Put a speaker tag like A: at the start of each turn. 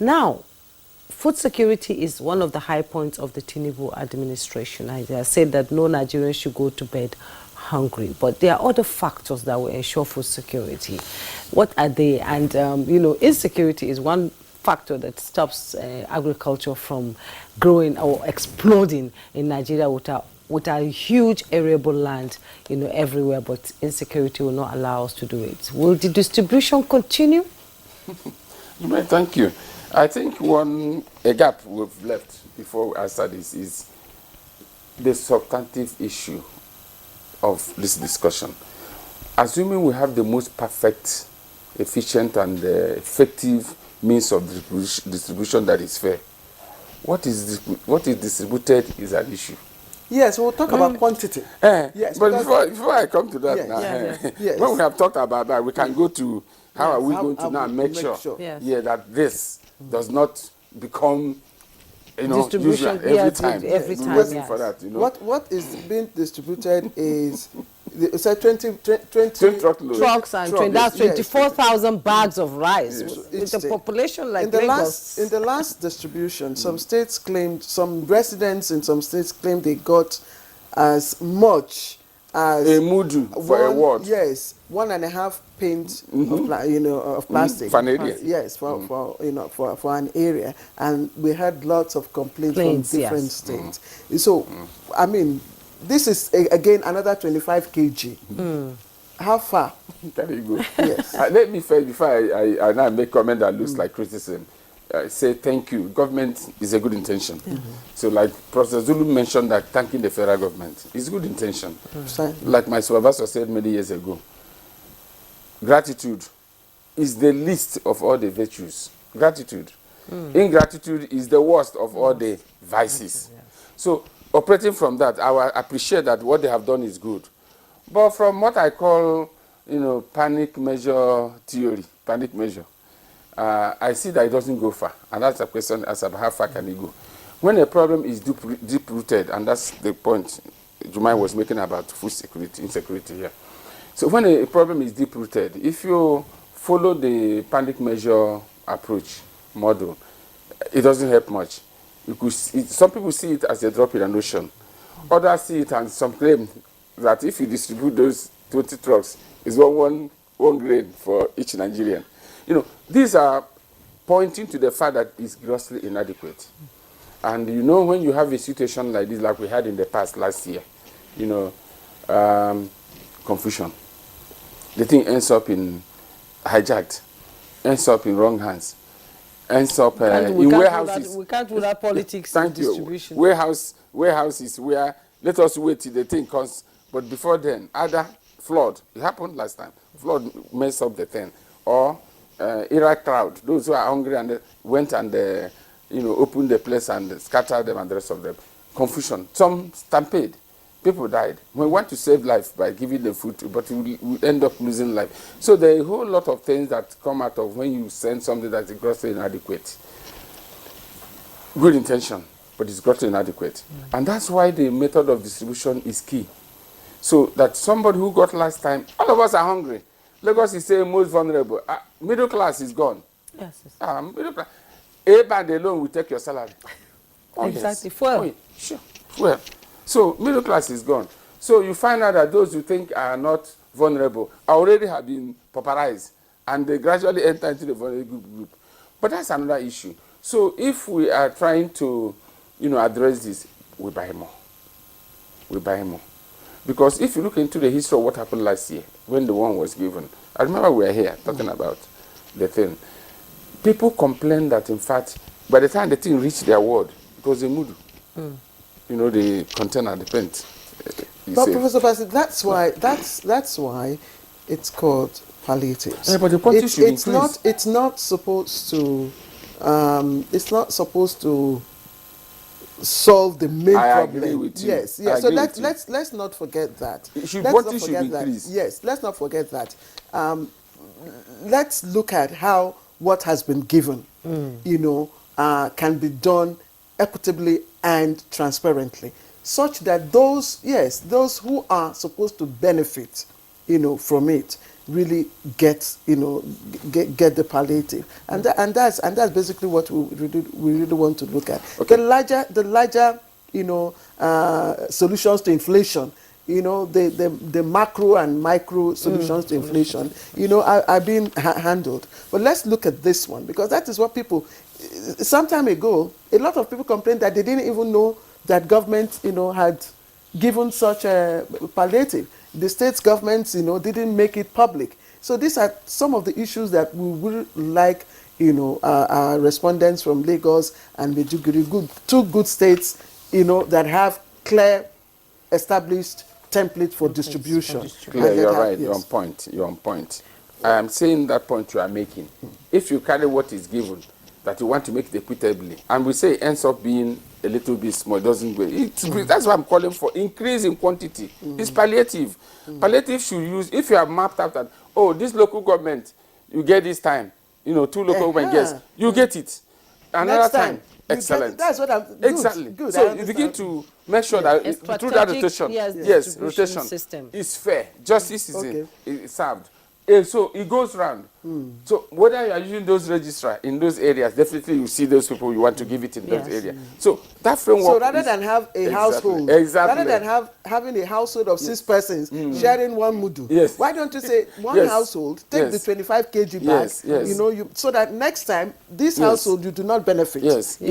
A: Now, food security is one of the high points of the Tinubu administration. I said that no Nigerian should go to bed hungry, but there are other factors that will ensure food security. What are they? And you know, insecurity is one factor that stops agriculture from growing or exploding in Nigeria with a huge arable land, you know, everywhere, but insecurity will not allow us to do it. Will the distribution continue?
B: Thank you. I think a gap we've left before we answer this is the substantive issue of this discussion. Assuming we have the most perfect, efficient, and effective means of distribution that is fair, what is distributed is an issue.
C: Yes, we'll talk about quantity.
B: Yes, but before I come to that,
C: yes, yes.
B: When we have talked about that, we can go to how are we going to now make sure that this does not become, you know,
A: distribution
B: every time.
A: Every time,
B: waiting for that, you know.
C: What is being distributed is 20
A: trucks and that's 24,000 bags of rice. With a population like Lagos.
C: In the last distribution, some states claimed, some residents in some states claimed they got as much as
B: a mudu for a ward.
C: Yes, 1.5 pint of plastic.
B: For an area.
C: Yes, for an area, and we had lots of complaints from different states. So, I mean, this is again another 25 kg. How far?
B: There you go.
C: Yes.
B: Let me first, before I now make comment that looks like criticism, say thank you. Government is a good intention. So like Professor Zulu mentioned that thanking the federal government is good intention. Like my supervisor said many years ago, gratitude is the least of all the virtues. Gratitude. Ingratitude is the worst of all the vices. So operating from that, I appreciate that what they have done is good. But from what I call, panic measure theory, panic measure, I see that it doesn't go far. And that's a question as how far can it go? When a problem is deep-rooted, and that's the point Jumai was making about food security, insecurity here. So when a problem is deep-rooted, if you follow the panic measure approach model, it doesn't help much. Some people see it as a drop in an ocean. Others see it, and some claim that if you distribute those 20 trucks, it's one grain for each Nigerian. These are pointing to the fact that it's grossly inadequate. And when you have a situation like this, like we had in the past last year, confusion. The thing ends up in hijacked, ends up in wrong hands, ends up in warehouses.
A: We can't do that politics
B: Thank
A: distribution.
B: You. Warehouses where let us wait till the thing comes. But before then, either flood, it happened last time, flood messed up the thing, or Iraq crowd, those who are hungry and went and opened the place and scattered them and the rest of them. Confusion, some stampede, people died. We want to save life by giving them food, but we end up losing life. So there are a whole lot of things that come out of when you send something that's grossly inadequate. Good intention, but it's grossly inadequate. And that's why the method of distribution is key. So that somebody who got last time, all of us are hungry. Lagos is saying most vulnerable. Middle class is gone.
A: Yes.
B: Middle class. A band alone will take your salary.
A: Exactly. Fuel.
B: Sure. Fuel. So middle class is gone. So you find out that those who think are not vulnerable already have been pauperized, and they gradually enter into the vulnerable group. But that's another issue. So if we are trying to, address this, we buy more. We buy more. Because if you look into the history of what happened last year, when the one was given, I remember we were here talking about the thing. People complained that, in fact, by the time the thing reached their ward, it was a mudu. The container, the paint.
C: But Professor Bassett, that's why it's called palliatives.
B: Yeah, but the quantity should increase.
C: It's not supposed to. It's not supposed to solve the main problem.
B: Agree with you.
C: Yes. So let's not forget that.
B: Quantity should increase.
C: Yes, let's not forget that. Let's look at how what has been given, can be done equitably and transparently, such that those who are supposed to benefit, from it, really get, you know, get the palliative. And that's basically what we really want to look at.
B: Okay.
C: The larger, you know, solutions to inflation, you know, the macro and micro solutions to inflation, you know, are being handled. But let's look at this one, because that is what people, some time ago, a lot of people complained that they didn't even know that government, you know, had given such a palliative. The state's governments, you know, didn't make it public. So these are some of the issues that we would like, you know, our respondents from Lagos and Maiduguri, two good states, you know, that have clear, established template for distribution.
B: Clear, you're right. Yes. You're on point. You're on point. I am saying that point you are making. If you carry what is given, that you want to make it equitably, and we say it ends up being a little bit small, it doesn't go. That's why I'm calling for increase in quantity. It's palliative. Palliative should use, if you have mapped out that, oh, this local government, you get this time, you know, 2 local government gets, you get it. Another time. Excellent.
C: That's what I'm.
B: Exactly.
C: Good.
B: So you begin to make sure that through that rotation, yes, rotation
A: system
B: is fair. Justice is served. And so it goes round. So whether you are using those registrars in those areas, definitely you see those people you want to give it in those areas. So that framework.
C: So rather than have a household, rather than having a household of 6 persons sharing one mudu, why don't you say one household take the 25 kg bag, you know, so that next time this household you do not benefit.